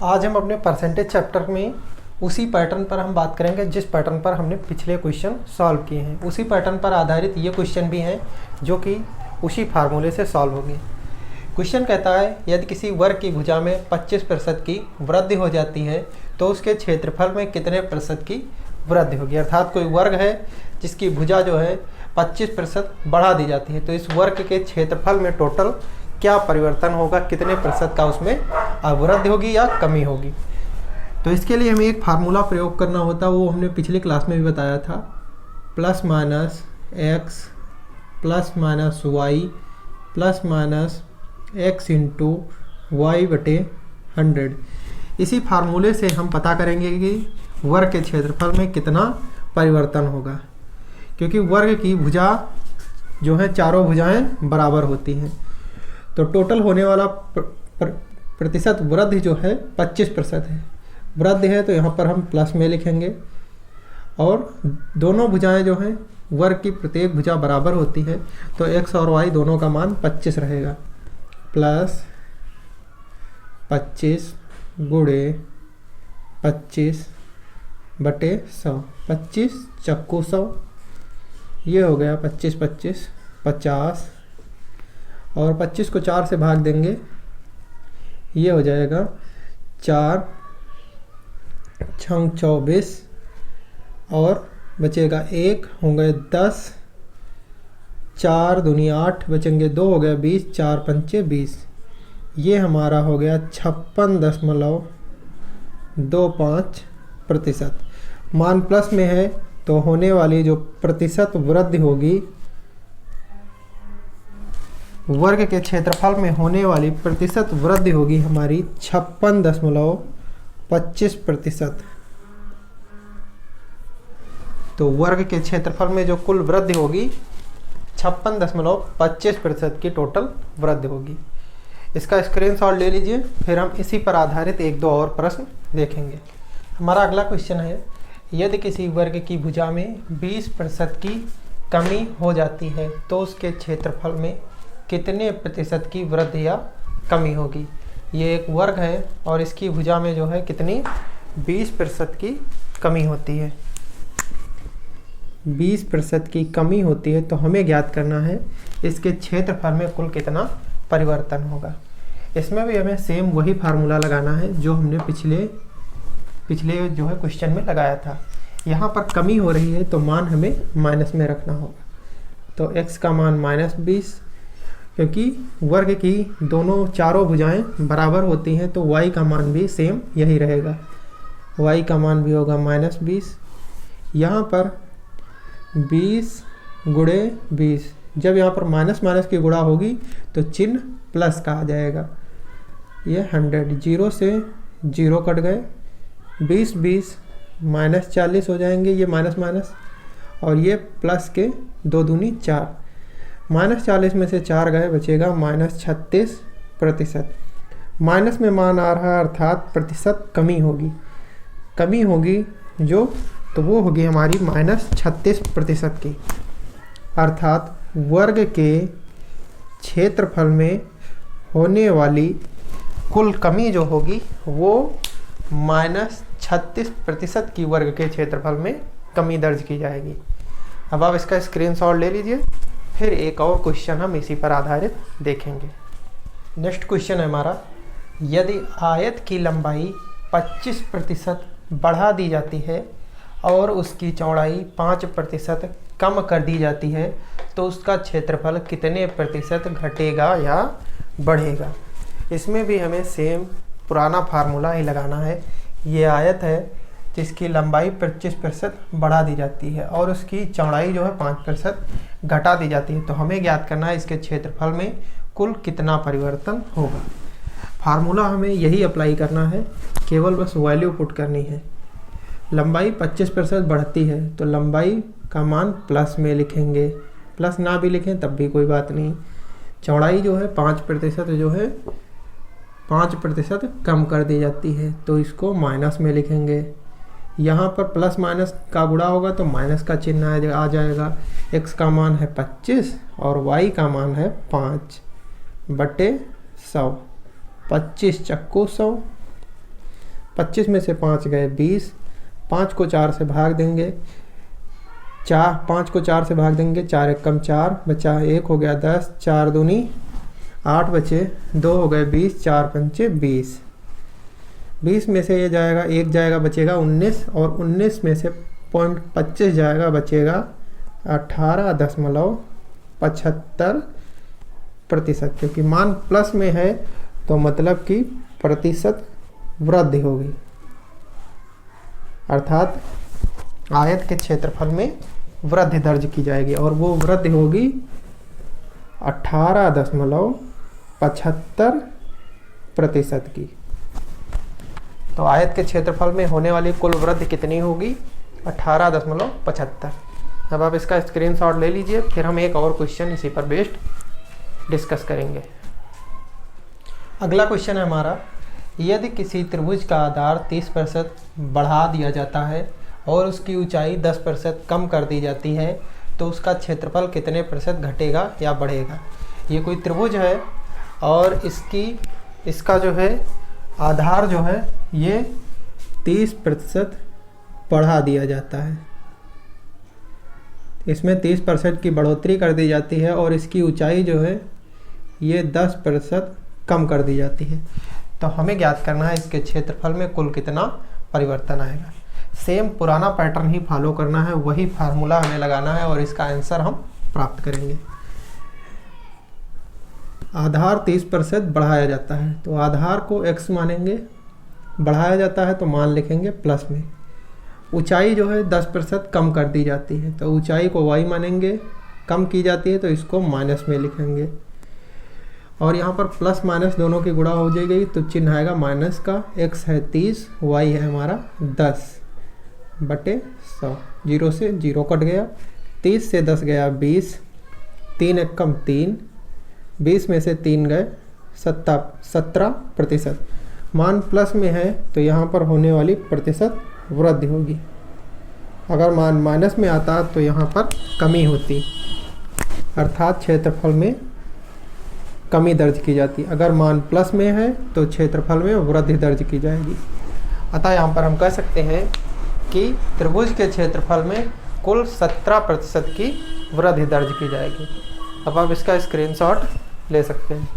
आज हम अपने परसेंटेज चैप्टर में उसी पैटर्न पर हम बात करेंगे जिस पैटर्न पर हमने पिछले क्वेश्चन सॉल्व किए हैं। उसी पैटर्न पर आधारित ये क्वेश्चन भी हैं जो कि उसी फार्मूले से सॉल्व होंगे। क्वेश्चन कहता है यदि किसी वर्ग की भुजा में 25% की वृद्धि हो जाती है तो उसके क्षेत्रफल में कितने प्रतिशत की वृद्धि होगी। अर्थात कोई वर्ग है जिसकी भुजा जो है 25% बढ़ा दी जाती है, तो इस वर्ग के क्षेत्रफल में टोटल क्या परिवर्तन होगा, कितने प्रतिशत का उसमें वृद्धि होगी या कमी होगी। तो इसके लिए हमें एक फार्मूला प्रयोग करना होता है, वो हमने पिछली क्लास में भी बताया था। Plus minus x plus minus y plus minus x into y बटे 100। इसी फार्मूले से हम पता करेंगे कि वर्ग के क्षेत्रफल में कितना परिवर्तन होगा, क्योंकि वर्ग की भुजा जो है चारों भुजाएं बराबर होती हैं। तो टोटल होने वाला प्रतिशत वृद्धि जो है 25% है। वृद्धि है तो यहाँ पर हम प्लस में लिखेंगे, और दोनों भुजाएं जो हैं वर्ग की प्रत्येक भुजा बराबर होती है, तो एक्स और वाई दोनों का मान 25 रहेगा। प्लस 25 गुणे 25 बटे 100, 25 चक्कू 100, ये हो गया 25 25 50, और 25 को 4 से भाग देंगे, ये हो जाएगा 4 छंग 24, और बचेगा 1, होंगे 10, 4 दूनी 8, बचेंगे 2, हो गया 20, 4 पंचे 20। ये हमारा हो गया 56.25%। मान प्लस में है तो होने वाली जो प्रतिशत वृद्धि होगी, वर्ग के क्षेत्रफल में होने वाली प्रतिशत वृद्धि होगी हमारी 56.25%। तो वर्ग के क्षेत्रफल में जो कुल वृद्धि होगी 56.25% की टोटल वृद्धि होगी। इसका स्क्रीनशॉट ले लीजिए, फिर हम इसी पर आधारित एक दो और प्रश्न देखेंगे। हमारा अगला क्वेश्चन है, यदि किसी वर्ग की भुजा में 20% की कमी हो जाती है तो उसके क्षेत्रफल में कितने प्रतिशत की वृद्धि या कमी होगी। ये एक वर्ग है और इसकी भुजा में जो है कितनी 20% की कमी होती है। 20% की कमी होती है तो हमें ज्ञात करना है इसके क्षेत्रफल में कुल कितना परिवर्तन होगा। इसमें भी हमें सेम वही फार्मूला लगाना है जो हमने पिछले जो है क्वेश्चन में लगाया था। यहाँ पर कमी हो रही है तो मान हमें माइनस में रखना होगा। तो x का मान -20, क्योंकि वर्ग की दोनों चारों भुजाएं बराबर होती हैं, तो y का मान भी सेम यही रहेगा। y का मान भी होगा -20। यहाँ पर 20 गुणे 20, जब यहाँ पर माइनस माइनस की गुणा होगी तो चिन्ह प्लस का आ जाएगा। ये 100, 0 से 0 कट गए, 20 20 -40 हो जाएंगे, ये माइनस माइनस, और ये प्लस के 2 दूनी 4, -40 में से 4 गए, बचेगा -36%। माइनस में मान आ रहा है अर्थात प्रतिशत कमी होगी जो, तो वो होगी हमारी -36% की। अर्थात वर्ग के क्षेत्रफल में होने वाली कुल कमी जो होगी वो -36% की वर्ग के क्षेत्रफल में कमी दर्ज की जाएगी। अब आप इसका स्क्रीनशॉट ले लीजिए, फिर एक और क्वेश्चन हम इसी पर आधारित देखेंगे। नेक्स्ट क्वेश्चन है हमारा, यदि आयत की लंबाई 25% बढ़ा दी जाती है और उसकी चौड़ाई 5% कम कर दी जाती है तो उसका क्षेत्रफल कितने प्रतिशत घटेगा या बढ़ेगा। इसमें भी हमें सेम पुराना फार्मूला ही लगाना है। ये आयत है जिसकी लंबाई 25% बढ़ा दी जाती है और उसकी चौड़ाई जो है 5% घटा दी जाती है, तो हमें ज्ञात करना है इसके क्षेत्रफल में कुल कितना परिवर्तन होगा। फार्मूला हमें यही अप्लाई करना है, केवल बस वैल्यू पुट करनी है। लंबाई 25% बढ़ती है तो लंबाई का मान प्लस में लिखेंगे, प्लस ना भी लिखें तब भी कोई बात नहीं। चौड़ाई जो है 5% जो है 5% कम कर दी जाती है तो इसको माइनस में लिखेंगे। यहाँ पर प्लस माइनस का गुणा होगा तो माइनस का चिन्ह आ जाएगा। x का मान है 25 और y का मान है 5 बटे 100, 25 चक्कू 100, 25 में से 5 गए 20, 5 को 4 से भाग देंगे, 5 को 4 से भाग देंगे, 4 एक कम 4 बचा, 1 हो गया 10, 4 दूनी 8 बचे, 2 हो गए 20, 4 पंचे 20। 20 में से ये जाएगा 1 जाएगा बचेगा 19, और 19 में से 0.25 जाएगा बचेगा 18.75%, क्योंकि मान प्लस में है तो मतलब कि प्रतिशत वृद्धि होगी, अर्थात आयत के क्षेत्रफल में वृद्धि दर्ज की जाएगी और वो वृद्धि होगी 18.75% की। तो आयत के क्षेत्रफल में होने वाली कुल वृद्धि कितनी होगी? 18.75। अब आप इसका स्क्रीनशॉट ले लीजिए, फिर हम एक और क्वेश्चन इसी पर बेस्ड डिस्कस करेंगे। अगला क्वेश्चन है हमारा, यदि किसी त्रिभुज का आधार 30% बढ़ा दिया जाता है और उसकी ऊंचाई 10% कम कर दी जाती है तो उसका क्षेत्रफल कितने प्रतिशत घटेगा या बढ़ेगा? ये कोई त्रिभुज है और इसका जो है आधार जो है ये 30% बढ़ा दिया जाता है, इसमें 30% की बढ़ोतरी कर दी जाती है और इसकी ऊंचाई जो है ये 10% कम कर दी जाती है। तो हमें ज्ञात करना है इसके क्षेत्रफल में कुल कितना परिवर्तन आएगा। सेम पुराना पैटर्न ही फॉलो करना है, वही फार्मूला हमें लगाना है और इसका आंसर हम प्राप्त करेंगे। आधार 30% बढ़ाया जाता है तो आधार को x मानेंगे, बढ़ाया जाता है तो मान लिखेंगे प्लस में। ऊंचाई जो है 10% कम कर दी जाती है तो ऊंचाई को y मानेंगे, कम की जाती है तो इसको माइनस में लिखेंगे। और यहाँ पर प्लस माइनस दोनों की गुणा हो जाएगी तो चिन्ह आएगा माइनस का। x है 30, y है हमारा 10/100, 0 से 0 कट गया, 30 से 10 गया 20, 3 एक कम 3, 20 में से 3 गए 17%। मान प्लस में है तो यहाँ पर होने वाली प्रतिशत वृद्धि होगी, अगर मान माइनस में आता तो यहाँ पर कमी होती, अर्थात क्षेत्रफल में कमी दर्ज की जाती। अगर मान प्लस में है तो क्षेत्रफल में वृद्धि दर्ज की जाएगी। अतः यहाँ पर हम कह सकते हैं कि त्रिभुज के क्षेत्रफल में कुल 17% की वृद्धि दर्ज की जाएगी। अब आप इसका स्क्रीनशॉट ले सकते हैं।